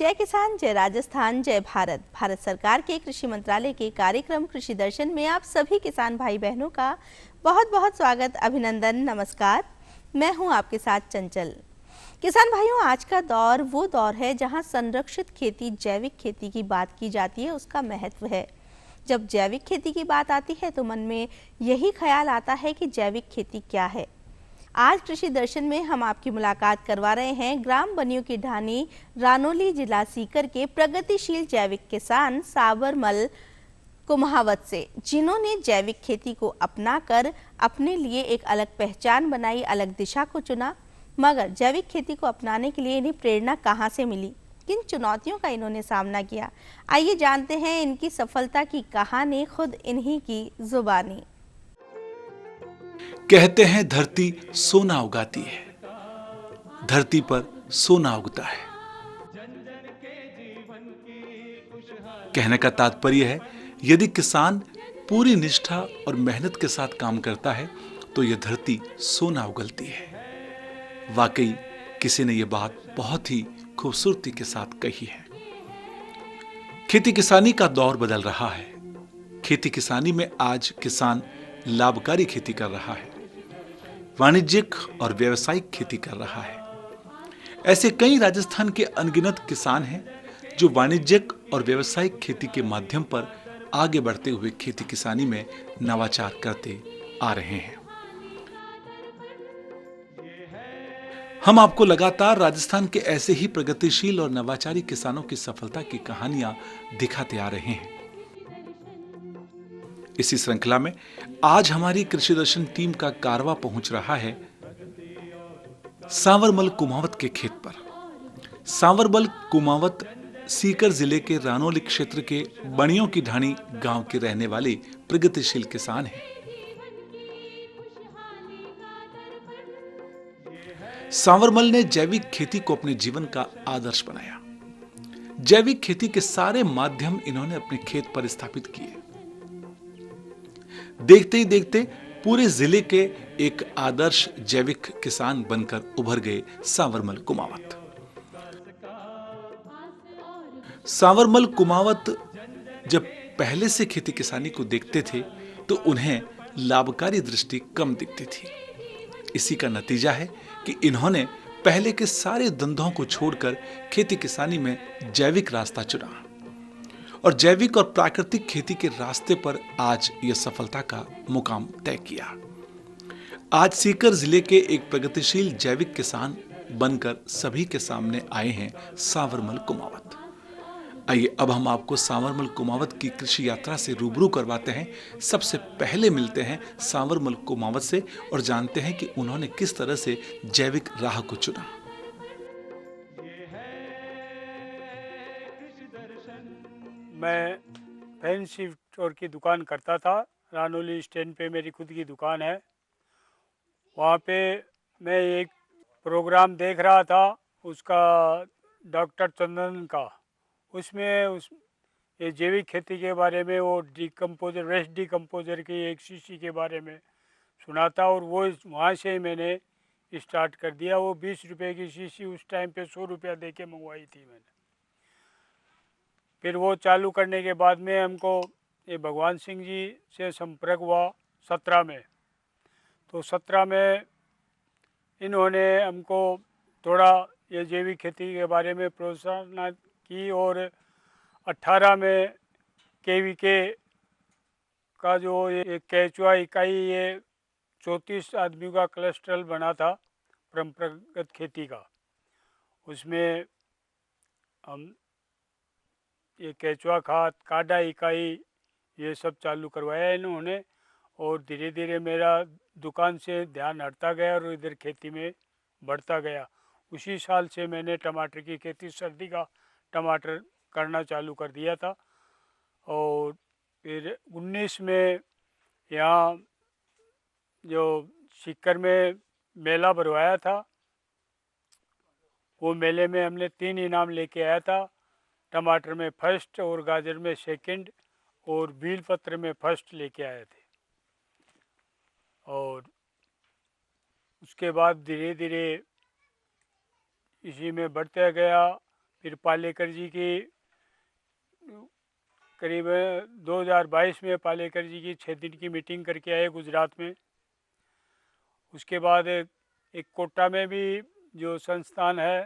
जय किसान, जय राजस्थान, जय भारत। भारत सरकार के कृषि मंत्रालय के कार्यक्रम कृषि दर्शन में आप सभी किसान भाई बहनों का बहुत बहुत स्वागत, अभिनंदन, नमस्कार। मैं हूं आपके साथ चंचल। किसान भाइयों, आज का दौर वो दौर है जहां संरक्षित खेती, जैविक खेती की बात की जाती है, उसका महत्व है। जब जैविक खेती की बात आती है तो मन में यही ख्याल आता है कि जैविक खेती क्या है। आज कृषि दर्शन में हम आपकी मुलाकात करवा रहे हैं ग्राम बनियों की ढानी, रानोली, जिला सीकर के प्रगतिशील जैविक किसान सावरमल कुमावत से, जिन्होंने जैविक खेती को अपनाकर अपने लिए एक अलग पहचान बनाई, अलग दिशा को चुना। मगर जैविक खेती को अपनाने के लिए इन्हें प्रेरणा कहाँ से मिली, किन चुनौतियों का इन्होंने सामना किया, आइए जानते हैं इनकी सफलता की कहानी खुद इन्हीं की जुबानी। कहते हैं धरती सोना उगाती है, धरती पर सोना उगता है। कहने का तात्पर्य है, यदि किसान पूरी निष्ठा और मेहनत के साथ काम करता है तो यह धरती सोना उगलती है। वाकई किसी ने यह बात बहुत ही खूबसूरती के साथ कही है। खेती किसानी का दौर बदल रहा है। खेती किसानी में आज किसान लाभकारी खेती कर रहा है, वाणिज्यिक और व्यावसायिक खेती कर रहा है। ऐसे कई राजस्थान के अनगिनत किसान हैं जो वाणिज्यिक और व्यावसायिक खेती के माध्यम पर आगे बढ़ते हुए खेती किसानी में नवाचार करते आ रहे हैं। हम आपको लगातार राजस्थान के ऐसे ही प्रगतिशील और नवाचारी किसानों की सफलता की कहानियां दिखाते आ रहे हैं। इसी श्रृंखला में आज हमारी कृषि दर्शन टीम का कारवा पहुंच रहा है सावरमल कुमावत के खेत पर। सावरमल कुमावत सीकर जिले के रानोली क्षेत्र के बनियों की ढाणी गांव के रहने वाले प्रगतिशील किसान हैं। सावरमल ने जैविक खेती को अपने जीवन का आदर्श बनाया। जैविक खेती के सारे माध्यम इन्होंने अपने खेत पर स्थापित किए। देखते ही देखते पूरे जिले के एक आदर्श जैविक किसान बनकर उभर गए सावरमल कुमावत। सावरमल कुमावत जब पहले से खेती किसानी को देखते थे तो उन्हें लाभकारी दृष्टि कम दिखती थी। इसी का नतीजा है कि इन्होंने पहले के सारे धंधों को छोड़कर खेती किसानी में जैविक रास्ता चुना और जैविक और प्राकृतिक खेती के रास्ते पर आज यह सफलता का मुकाम तय किया। आज सीकर जिले के एक प्रगतिशील जैविक किसान बनकर सभी के सामने आए हैं सावरमल कुमावत। आइए अब हम आपको सावरमल कुमावत की कृषि यात्रा से रूबरू करवाते हैं। सबसे पहले मिलते हैं सावरमल कुमावत से और जानते हैं कि उन्होंने किस तरह से जैविक राह को चुना। मैं फैंसी स्टोर की दुकान करता था। रानोली स्टैंड पे मेरी खुद की दुकान है। वहाँ पे मैं एक प्रोग्राम देख रहा था उसका, डॉक्टर चंदन का। उसमें ये जैविक खेती के बारे में, वो डिकम्पोजर, वेस्ट डिकम्पोजर की एक शीशी के बारे में सुना था और वो वहाँ से मैंने स्टार्ट कर दिया। वो 20 रुपये की शीशी उस टाइम पे 100 रुपया दे के मंगवाई थी मैंने। फिर वो चालू करने के बाद में हमको ये भगवान सिंह जी से संपर्क हुआ 17 में। तो 17 में इन्होंने हमको थोड़ा ये जैविक खेती के बारे में प्रोत्साहन की और 18 में KVK का जो ये केचुआ इकाई, ये 34 आदमियों का क्लस्टर बना था परंपरागत खेती का। उसमें हम ये केचुआ खाद, काडा इकाई, ये सब चालू करवाया इन्होंने और धीरे धीरे मेरा दुकान से ध्यान हटता गया और इधर खेती में बढ़ता गया। उसी साल से मैंने टमाटर की खेती, सर्दी का टमाटर करना चालू कर दिया था। और फिर 19 में यहाँ जो सीकर में मेला भरवाया था, वो मेले में हमने 3 इनाम लेके आया था। टमाटर में फर्स्ट और गाजर में सेकंड और बील पत्र में फर्स्ट लेके आए थे। और उसके बाद धीरे धीरे इसी में बढ़ते गया। फिर पालेकर जी की करीब 2022 में पालेकर जी की 6 दिन की मीटिंग करके आए गुजरात में। उसके बाद एक कोटा में भी जो संस्थान है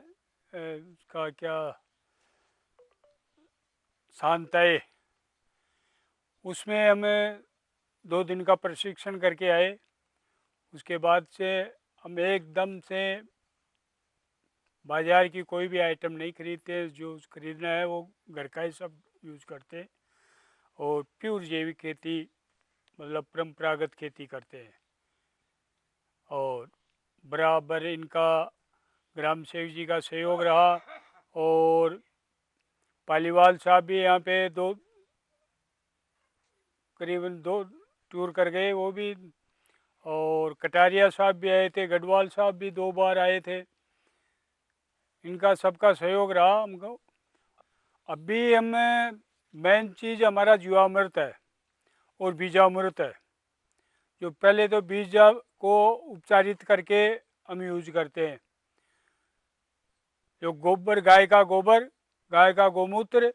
उसका क्या शांतय, उसमें हमें 2 दिन का प्रशिक्षण करके आए। उसके बाद से हम एकदम से बाज़ार की कोई भी आइटम नहीं खरीदते, जो खरीदना है वो घर का ही सब यूज़ करते और प्योर जैविक खेती मतलब परंपरागत खेती करते हैं। और बराबर इनका ग्राम सेवक जी का सहयोग रहा और पालीवाल साहब भी यहाँ पे करीबन 2 टूर कर गए वो भी, और कटारिया साहब भी आए थे, गढ़वाल साहब भी 2 बार आए थे। इनका सबका सहयोग रहा हमको। अभी हमें मेन चीज़ हमारा जीवामृत है और बीजामृत है। जो पहले तो बीज को उपचारित करके हम यूज करते हैं, जो गोबर, गाय का गोमूत्र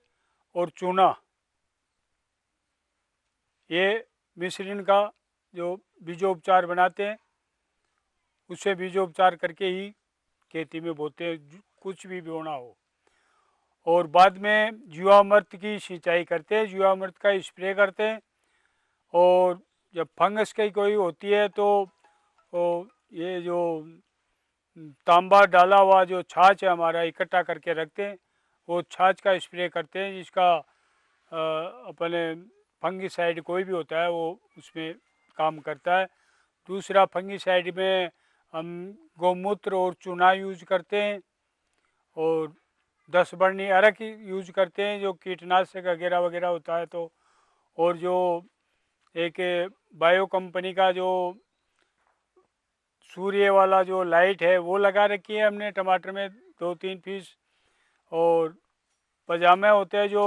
और चूना, ये मिश्रण का जो बीजोपचार बनाते हैं, उससे बीजोपचार करके ही खेती में बोते हैं, कुछ भी बोना हो। और बाद में जीवामृत की सिंचाई करते हैं, जीवामृत का स्प्रे करते हैं। और जब फंगस की कोई होती है तो ये जो तांबा डाला हुआ जो छाछ है हमारा इकट्ठा करके रखते हैं, वो छाछ का स्प्रे करते हैं, जिसका अपने फंगिसाइड कोई भी होता है वो उसमें काम करता है। दूसरा फंगिसाइड में हम गौमूत्र और चूना यूज करते हैं और 10 बरनी अरक यूज करते हैं, जो कीटनाशक वगैरह वगैरह होता है। तो और जो एक बायो कंपनी का जो सूर्य वाला जो लाइट है वो लगा रखी है हमने टमाटर में 2-3 पीस। और पजामे होते हैं जो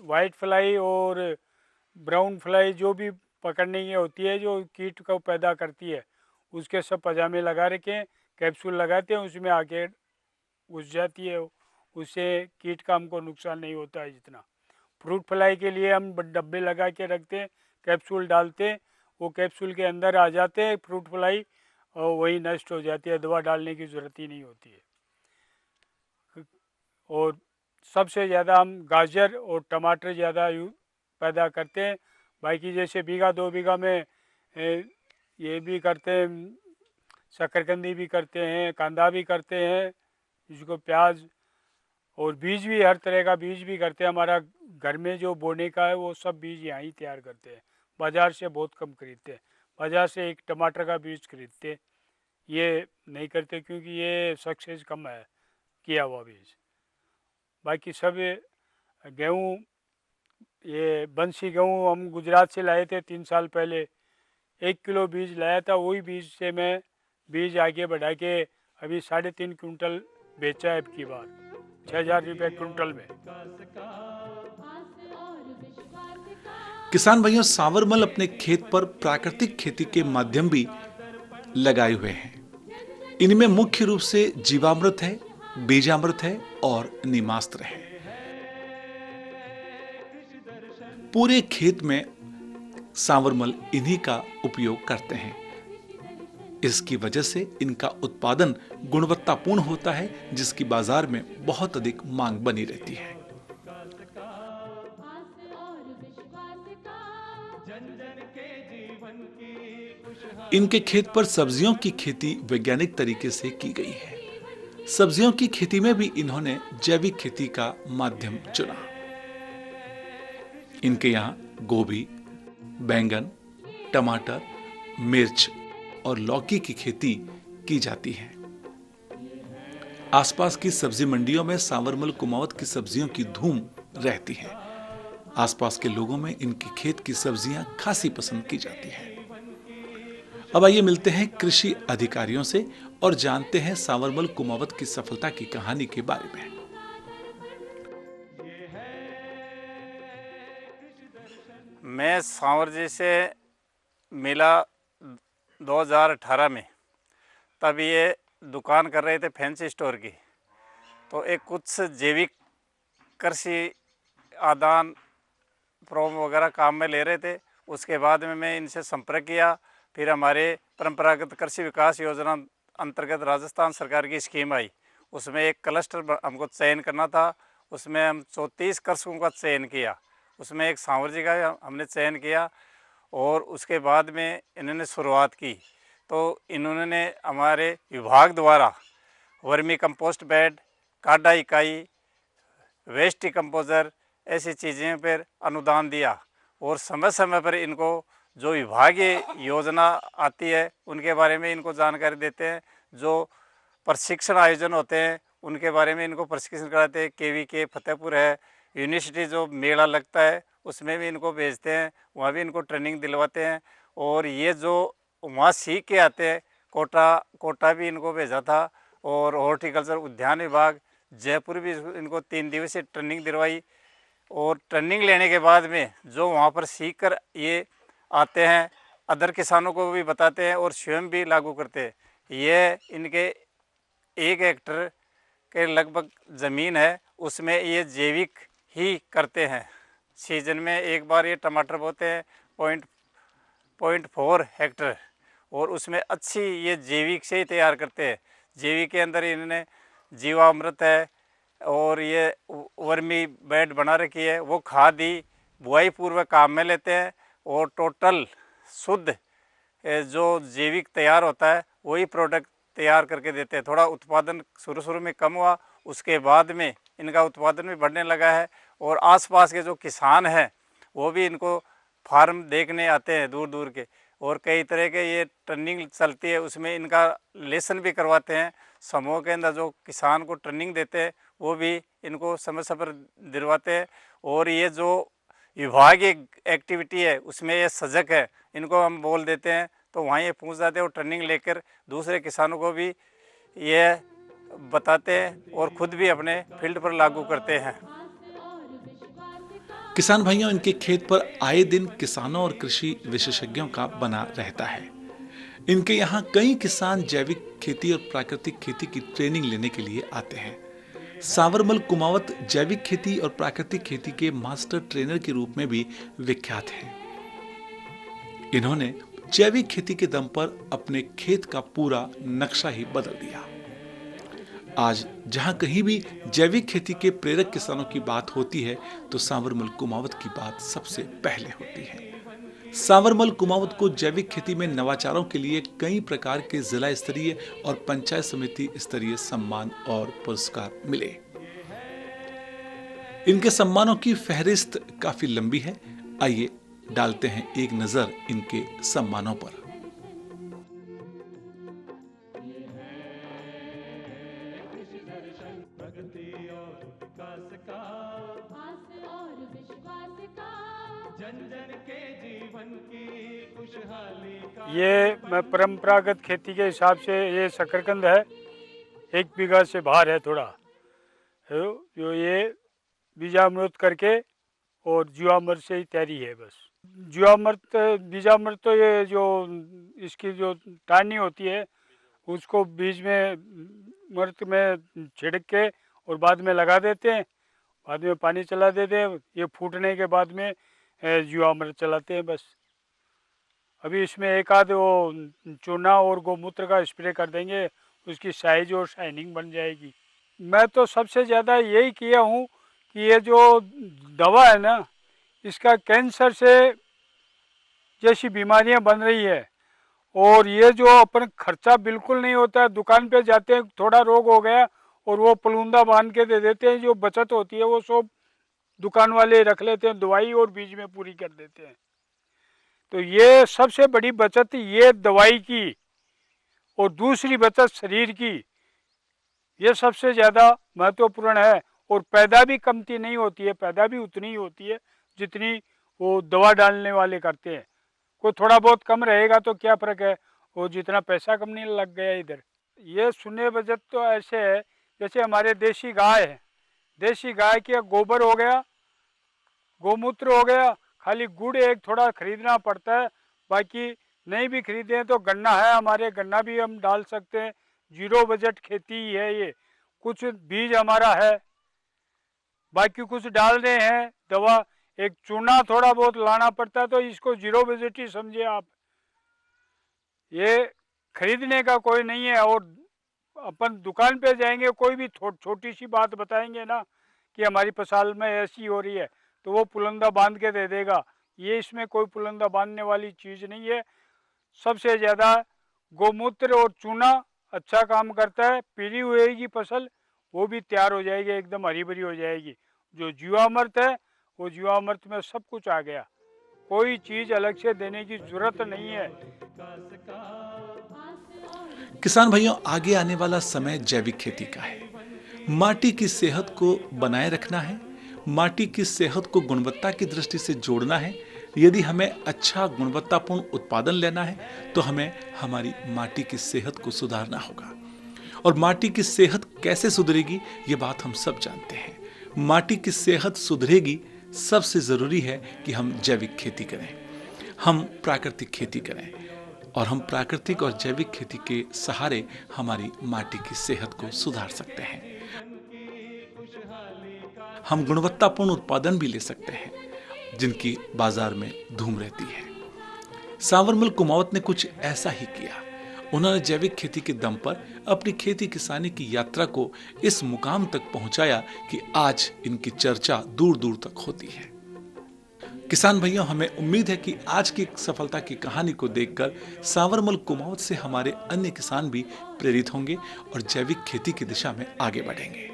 वाइट फ्लाई और ब्राउन फ्लाई जो भी पकड़ने की होती है, जो कीट को पैदा करती है, उसके सब पजामे लगा रखे हैं, कैप्सूल लगाते हैं, उसमें आके घुस जाती है, उससे कीट का हमको नुकसान नहीं होता है जितना। फ्रूट फ्लाई के लिए हम डब्बे लगा के रखते हैं, कैप्सूल डालते हैं, वो कैप्सूल के अंदर आ जाते हैं फ्रूट फ्लाई और वही नष्ट हो जाती है, दवा डालने की ज़रूरत ही नहीं होती है। और सबसे ज़्यादा हम गाजर और टमाटर ज़्यादा पैदा करते हैं। बाकी जैसे बीघा 2 बीघा में ये भी करते हैं, शकरकंदी भी करते हैं, कांदा भी करते हैं, जिसको प्याज, और बीज भी हर तरह का बीज भी करते हैं। हमारा घर में जो बोने का है वो सब बीज यहाँ ही तैयार करते हैं, बाज़ार से बहुत कम खरीदते हैं। बाज़ार से एक टमाटर का बीज खरीदते, ये नहीं करते क्योंकि ये सक्सेस कम है किया हुआ बीज। बाकी सब गेहूँ, ये बंसी गेहूँ हम गुजरात से लाए थे 3 साल पहले, 1 किलो बीज लाया था, वही बीज से मैं बीज आगे बढ़ा के अभी 3.5 कुंटल बेचा है अब की बार, 6,000 रुपये कुंटल में। किसान भाइयों, सांवरमल अपने खेत पर प्राकृतिक खेती के माध्यम भी लगाए हुए हैं। इनमें मुख्य रूप से जीवामृत है, बीजामृत है और नीमास्त्र है। पूरे खेत में सांवरमल इन्हीं का उपयोग करते हैं। इसकी वजह से इनका उत्पादन गुणवत्तापूर्ण होता है, जिसकी बाजार में बहुत अधिक मांग बनी रहती है। इनके खेत पर सब्जियों की खेती वैज्ञानिक तरीके से की गई है। सब्जियों की खेती में भी इन्होंने जैविक खेती का माध्यम चुना। इनके यहाँ गोभी, बैंगन, टमाटर, मिर्च और लौकी की खेती की जाती है। आसपास की सब्जी मंडियों में सांवरमल कुमावत की सब्जियों की धूम रहती है। आसपास के लोगों में इनके खेत की सब्जियां खासी पसंद की जाती हैं। अब आइए मिलते हैं कृषि अधिकारियों से और जानते हैं सांवरमल कुमावत की सफलता की कहानी के बारे में। मैं सांवर जी से मिला 2018 में। तब ये दुकान कर रहे थे फैंसी स्टोर की। तो एक कुछ जैविक कृषि आदान प्रोम वगैरह काम में ले रहे थे। उसके बाद में मैं इनसे संपर्क किया। फिर हमारे परंपरागत कृषि विकास योजना अंतर्गत राजस्थान सरकार की स्कीम आई। उसमें एक क्लस्टर हमको चयन करना था। उसमें हम 34 कृषकों का चयन किया। उसमें एक सांवर जी का हमने चयन किया और उसके बाद में इन्होंने शुरुआत की। तो इन्होंने हमारे विभाग द्वारा वर्मी कंपोस्ट बेड, काडा इकाई, वेस्ट कंपोजर ऐसी चीज़ें पर अनुदान दिया और समय समय पर इनको जो विभागीय योजना आती है उनके बारे में इनको जानकारी देते हैं। जो प्रशिक्षण आयोजन होते हैं उनके बारे में इनको प्रशिक्षण कराते हैं। KVK फतेहपुर है, यूनिवर्सिटी जो मेला लगता है उसमें भी इनको भेजते हैं, वहाँ भी इनको ट्रेनिंग दिलवाते हैं। और ये जो वहाँ सीख के आते हैं, कोटा भी इनको भेजा था और हॉर्टिकल्चर उद्यान विभाग जयपुर भी इनको 3 दिवसीय ट्रेनिंग दिलवाई। और ट्रेनिंग लेने के बाद में जो वहाँ पर सीख कर ये आते हैं, अदर किसानों को भी बताते हैं और स्वयं भी लागू करते हैं। ये इनके 1 हेक्टर के लगभग ज़मीन है, उसमें ये जैविक ही करते हैं। सीजन में एक बार ये टमाटर बोते हैं 0.4 हेक्टर और उसमें अच्छी ये जैविक से ही तैयार करते हैं। जैविक के अंदर इन्होंने जीवामृत है और ये वर्मी बेड बना रखी है, वो खाद ही बुआई पूर्व काम में लेते हैं और टोटल शुद्ध जो जैविक तैयार होता है वही प्रोडक्ट तैयार करके देते हैं। थोड़ा उत्पादन शुरू में कम हुआ, उसके बाद में इनका उत्पादन भी बढ़ने लगा है और आसपास के जो किसान हैं वो भी इनको फार्म देखने आते हैं दूर दूर के। और कई तरह के ये ट्रेनिंग चलती है, उसमें इनका लेसन भी करवाते हैं। समूह के अंदर जो किसान को ट्रेनिंग देते हैं वो भी इनको समय समय पर दिलवाते हैं। और ये जो विभागीय एक्टिविटी है उसमें ये सजग है, इनको हम बोल देते हैं तो वहाँ ये पहुँच जाते हैं और ट्रेनिंग लेकर दूसरे किसानों को भी ये बताते हैं और ख़ुद भी अपने फील्ड पर लागू करते हैं। किसान भाइयों, इनके खेत पर आए दिन किसानों और कृषि विशेषज्ञों का बना रहता है। इनके यहाँ कई किसान जैविक खेती और प्राकृतिक खेती की ट्रेनिंग लेने के लिए आते हैं। सावरमल कुमावत जैविक खेती और प्राकृतिक खेती के मास्टर ट्रेनर के रूप में भी विख्यात हैं। इन्होंने जैविक खेती के दम पर अपने खेत का पूरा नक्शा ही बदल दिया। आज जहां कहीं भी जैविक खेती के प्रेरक किसानों की बात होती है तो सावरमल कुमावत की बात सबसे पहले होती है। सावरमल कुमावत को जैविक खेती में नवाचारों के लिए कई प्रकार के जिला स्तरीय और पंचायत समिति स्तरीय सम्मान और पुरस्कार मिले। इनके सम्मानों की फहरिस्त काफी लंबी है। आइए डालते हैं एक नजर इनके सम्मानों पर। ये मैं परंपरागत खेती के हिसाब से ये शकरकंद है, 1 बीघा से बाहर है थोड़ा, जो ये बीजामृत करके और जीवामृत से ही तैयारी है। बस जीवामृत बीजामृत तो ये जो इसकी जो टहनी होती है उसको बीज में मृत में छिड़क के और बाद में लगा देते हैं, बाद में पानी चला देते हैं। ये फूटने के बाद में जीवामृत चलाते हैं बस। अभी इसमें एक आध वो चूना और गोमूत्र का स्प्रे कर देंगे, उसकी साइज और शाइनिंग बन जाएगी। मैं तो सबसे ज़्यादा यही किया हूँ कि ये जो दवा है ना, इसका कैंसर से जैसी बीमारियां बन रही है और ये जो अपन खर्चा बिल्कुल नहीं होता है। दुकान पे जाते हैं, थोड़ा रोग हो गया और वो पलूंदा बांध के दे देते हैं, जो बचत होती है वो सब दुकान वाले रख लेते हैं, दवाई और बीज में पूरी कर देते हैं। तो ये सबसे बड़ी बचत ये दवाई की और दूसरी बचत शरीर की, ये सबसे ज़्यादा महत्वपूर्ण है। और पैदा भी कमती नहीं होती है, पैदा भी उतनी ही होती है जितनी वो दवा डालने वाले करते हैं। कोई थोड़ा बहुत कम रहेगा तो क्या फ़र्क है, वो जितना पैसा कम नहीं लग गया इधर। ये शून्य बचत तो ऐसे है जैसे हमारे देसी गाय है, देसी गाय के गोबर हो गया, गोमूत्र हो गया, खाली गुड़ एक थोड़ा खरीदना पड़ता है, बाकी नहीं भी खरीदे तो गन्ना है हमारे, गन्ना भी हम डाल सकते हैं। 0 बजट खेती ही है ये। कुछ बीज हमारा है, बाकी कुछ डाल रहे हैं दवा, एक चूना थोड़ा बहुत लाना पड़ता है, तो इसको जीरो बजट ही समझिए आप। ये खरीदने का कोई नहीं है। और अपन दुकान पे जाएंगे, कोई भी छोटी सी बात बताएंगे ना कि हमारी फसल में ऐसी हो रही है, तो वो पुलंदा बांध के दे देगा। ये इसमें कोई पुलंदा बांधने वाली चीज़ नहीं है। सबसे ज़्यादा गोमूत्र और चूना अच्छा काम करता है। पीली हुएगी फसल, वो भी तैयार हो जाएगी, एकदम हरी भरी हो जाएगी। जो जीवामृत है, वो जीवामृत में सब कुछ आ गया, कोई चीज़ अलग से देने की जरूरत नहीं है। किसान भाइयों, आगे आने वाला समय जैविक खेती का है। माटी की सेहत को बनाए रखना है, माटी की सेहत को गुणवत्ता की दृष्टि से जोड़ना है। यदि हमें अच्छा गुणवत्तापूर्ण उत्पादन लेना है तो हमें हमारी माटी की सेहत को सुधारना होगा। और माटी की सेहत कैसे सुधरेगी, ये बात हम सब जानते हैं। माटी की सेहत सुधरेगी, सबसे जरूरी है कि हम जैविक खेती करें, हम प्राकृतिक खेती करें, और हम प्राकृतिक और जैविक खेती के सहारे हमारी माटी की सेहत को सुधार सकते हैं। हम गुणवत्तापूर्ण उत्पादन भी ले सकते हैं, जिनकी बाजार में धूम रहती है। सांवरमल कुमावत ने कुछ ऐसा ही किया। उन्होंने जैविक खेती के दम पर अपनी खेती किसानी की यात्रा को इस मुकाम तक पहुंचाया कि आज इनकी चर्चा दूर दूर तक होती है। किसान भाइयों, हमें उम्मीद है कि आज की सफलता की कहानी को देखकर सांवरमल कुमावत से हमारे अन्य किसान भी प्रेरित होंगे और जैविक खेती की दिशा में आगे बढ़ेंगे।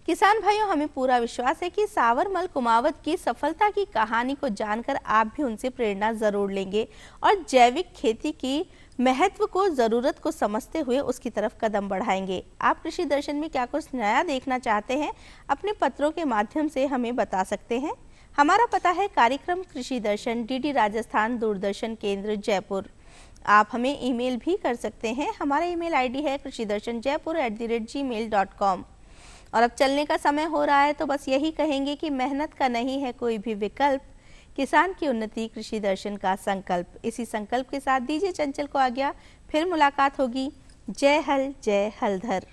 किसान भाइयों, हमें पूरा विश्वास है कि सांवरमल कुमावत की सफलता की कहानी को जानकर आप भी उनसे प्रेरणा जरूर लेंगे और जैविक खेती की महत्व को, जरूरत को समझते हुए उसकी तरफ कदम बढ़ाएंगे। आप कृषि दर्शन में क्या कुछ नया देखना चाहते हैं, अपने पत्रों के माध्यम से हमें बता सकते हैं। हमारा पता है कार्यक्रम कृषि दर्शन, डीडी राजस्थान, दूरदर्शन केंद्र, जयपुर। आप हमें ईमेल भी कर सकते हैं। हमारा ईमेल आईडी है krishidarshanjaipur@gmail.com। और अब चलने का समय हो रहा है, तो बस यही कहेंगे कि मेहनत का नहीं है कोई भी विकल्प, किसान की उन्नति कृषि दर्शन का संकल्प। इसी संकल्प के साथ दीजिए चंचल को आज्ञा, फिर मुलाकात होगी। जय हल, जय हलधर।